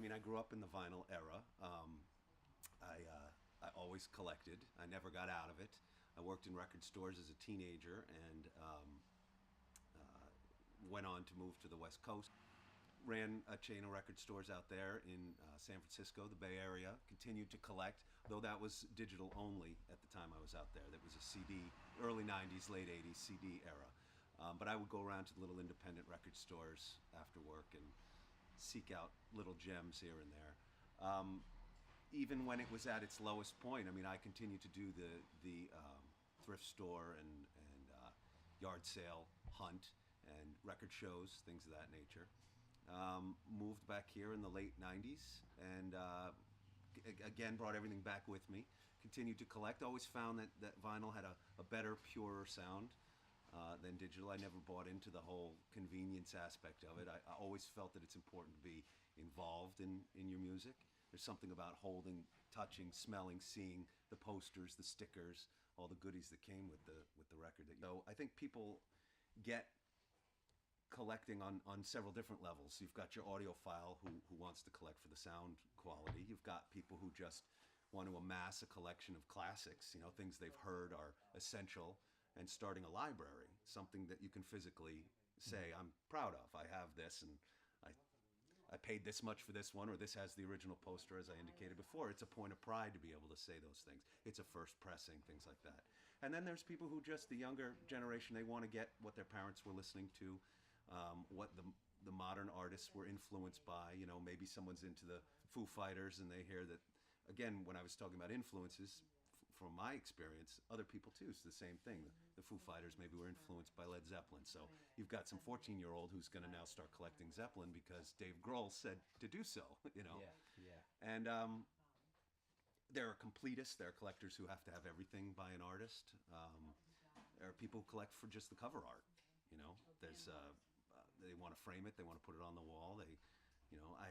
mean, I grew up in the vinyl era. I always collected. I never got out of it. I worked in record stores as a teenager and went on to move to the West Coast. Ran a chain of record stores out there in San Francisco, the Bay Area. Continued to collect, though that was digital only at the time I was out there. That was a CD, early '90s, late '80s CD era. But I would go around to the little independent record stores after work and seek out little gems here and there. Even when it was at its lowest point, I mean, I continued to do the thrift store and yard sale hunt and record shows, things of that nature. Moved back here in the late '90s and again brought everything back with me. Continued to collect. Always found that vinyl had a better, purer sound than digital. I never bought into the whole convenience aspect of it. I always felt that it's important to be involved in your music. There's something about holding, touching, smelling, seeing the posters, the stickers, all the goodies that came with the record. So I think people get collecting on several different levels. You've got your audiophile who wants to collect for the sound quality. You've got people who just want to amass a collection of classics, things they've heard are essential, and starting a library, something that you can physically say, I'm proud of. I have this, and I paid this much for this one, or this has the original poster, as I indicated before. It's a point of pride to be able to say those things. It's a first pressing, things like that. And then there's people who just, the younger generation, they want to get what their parents were listening to, what the modern artists were influenced by. Maybe someone's into the Foo Fighters and they hear that, again, when I was talking about influences, from my experience, other people too, it's the same thing. The Foo Fighters maybe were influenced by Led Zeppelin. So you've got some 14-year-old who's going to now start collecting Zeppelin because Dave Grohl said to do so, Yeah, yeah. And there are completists, there are collectors who have to have everything by an artist. There are people who collect for just the cover art. There's they want to frame it, they want to put it on the wall. I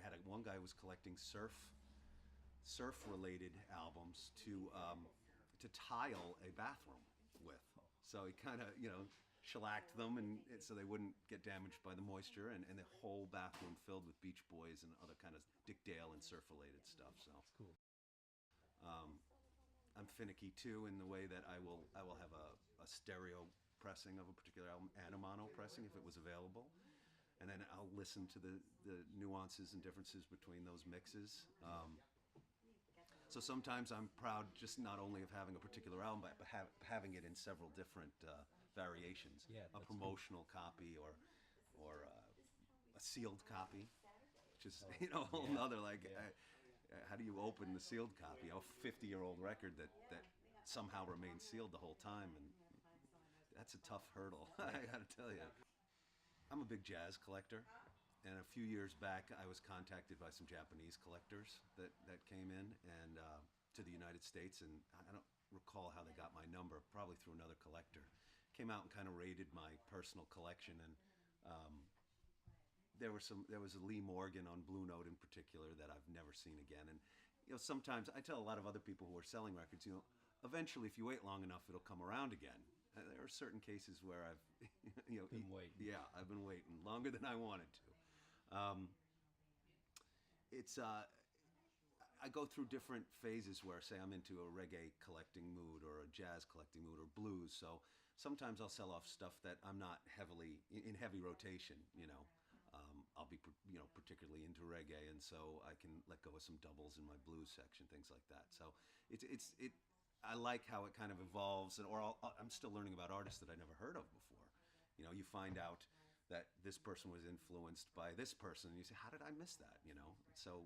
had one guy who was collecting surf-related albums to tile a bathroom with. So he kind of, shellacked them and so they wouldn't get damaged by the moisture, and the whole bathroom filled with Beach Boys and other kind of Dick Dale and surf-related stuff. So That's cool. I'm finicky too in the way that I will have a stereo pressing of a particular album and a mono pressing if it was available, and then I'll listen to the nuances and differences between those mixes. So sometimes I'm proud just not only of having a particular album, but having it in several different variations. Yeah, a promotional copy or a sealed copy, which is a whole nother how do you open the sealed copy? A 50-year-old record that somehow remains sealed the whole time, and that's a tough hurdle. I got to tell you. I'm a big jazz collector. And a few years back, I was contacted by some Japanese collectors that came in and to the United States, and I don't recall how they got my number, probably through another collector. Came out and kind of raided my personal collection, and there was a Lee Morgan on Blue Note in particular that I've never seen again. And sometimes I tell a lot of other people who are selling records, eventually if you wait long enough, it'll come around again. There are certain cases where I've Been waiting. Yeah, I've been waiting longer than I wanted to. I go through different phases where, say, I'm into a reggae collecting mood or a jazz collecting mood or blues. So sometimes I'll sell off stuff that I'm not in heavy rotation. I'll be particularly into reggae, and so I can let go of some doubles in my blues section, things like that. So I like how it kind of evolves, I'm still learning about artists that I never heard of before. You find out that this person was influenced by this person, and you say, how did I miss that? So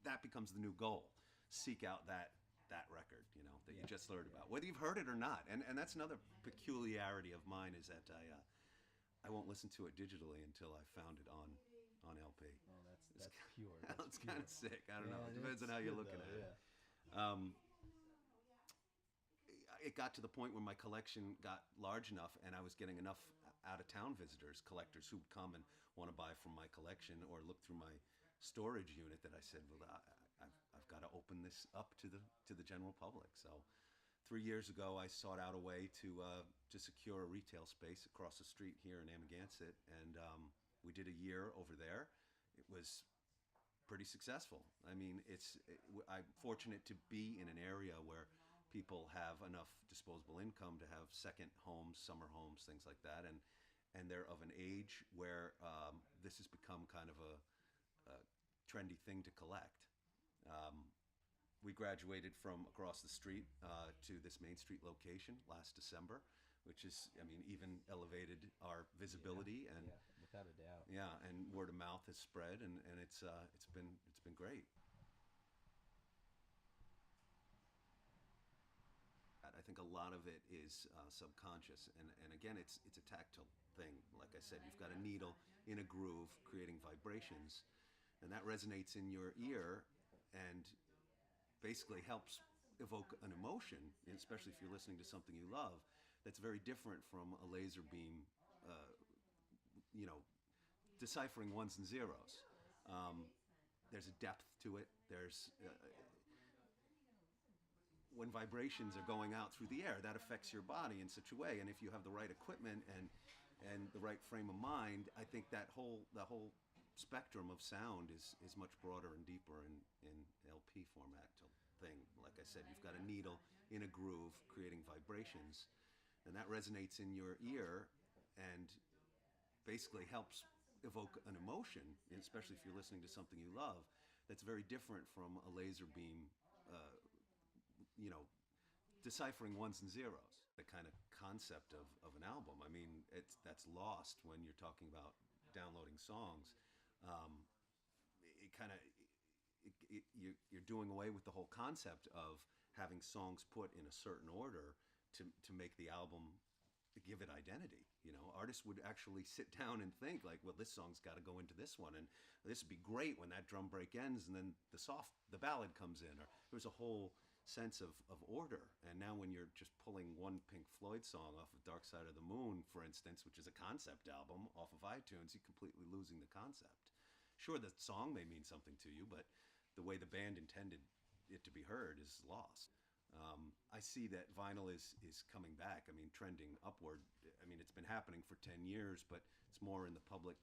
that becomes the new goal. Seek out that record, that you just learned about, whether you've heard it or not. And that's another peculiarity of mine, is that I won't listen to it digitally until I found it on LP. Oh, that's pure. It's kind of sick. I don't know. It depends on how you're looking at it. It got to the point where my collection got large enough, and I was getting enough out-of-town visitors, collectors who would come and want to buy from my collection or look through my storage unit, that I said, well, I've got to open this up to the general public. So 3 years ago, I sought out a way to secure a retail space across the street here in Amagansett, and we did a year over there. It was pretty successful. I mean, I'm fortunate to be in an area where people have enough disposable income to have second homes, summer homes, things like that, and they're of an age where this has become kind of a trendy thing to collect. Um, we graduated from across the street to this Main Street location last December, which is, I mean, even elevated our visibility and Yeah, without a doubt. yeah, and word of mouth has spread, and it's been great. I think a lot of it is subconscious, and again, it's a tactile thing. Like I said, you've got a needle in a groove creating vibrations, and that resonates in your ear, and basically helps evoke an emotion, especially if you're listening to something you love. That's very different from a laser beam, uh, you know, deciphering ones and zeros. Um, there's a depth to it. There's when vibrations are going out through the air, that affects your body in such a way. And if you have the right equipment and the right frame of mind, I think that whole spectrum of sound is much broader and deeper in LP format thing. Like I said, you've got a needle in a groove creating vibrations, and that resonates in your ear and basically helps evoke an emotion, especially if you're listening to something you love. That's very different from a laser beam, uh, you know, deciphering ones and zeros. The kind of concept of an album. I mean, that's lost when you're talking about downloading songs. Um, it kind of you're doing away with the whole concept of having songs put in a certain order to make the album give it identity. You know, artists would actually sit down and think like, well, this song's got to go into this one, and this would be great when that drum break ends, and then the ballad comes in, or there's a whole sense of order. And now when you're just pulling one Pink Floyd song off of Dark Side of the Moon, for instance, which is a concept album off of iTunes, you're completely losing the concept. Sure, the song may mean something to you, but the way the band intended it to be heard is lost. I see that vinyl is coming back. I mean, trending upward. I mean, it's been happening for 10 years, but it's more in the public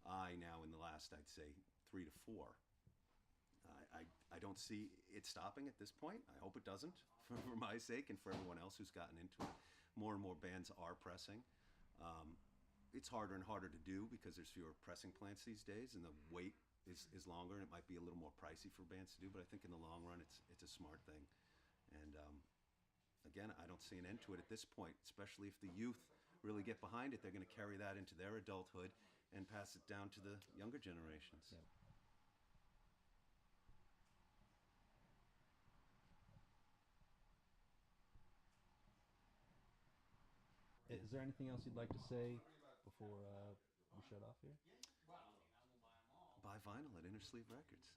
eye now in the last, I'd say, 3 to 4. I don't see it stopping at this point. I hope it doesn't, for my sake and for everyone else who's gotten into it. More and more bands are pressing. It's harder and harder to do because there's fewer pressing plants these days, and the wait is longer, and it might be a little more pricey for bands to do. But I think in the long run, it's a smart thing. And again, I don't see an end to it at this point, especially if the youth really get behind it. They're going to carry that into their adulthood and pass it down to the younger generations. Yeah. Is there anything else you'd like to say before we shut off here? Buy vinyl at Innersleeve Records.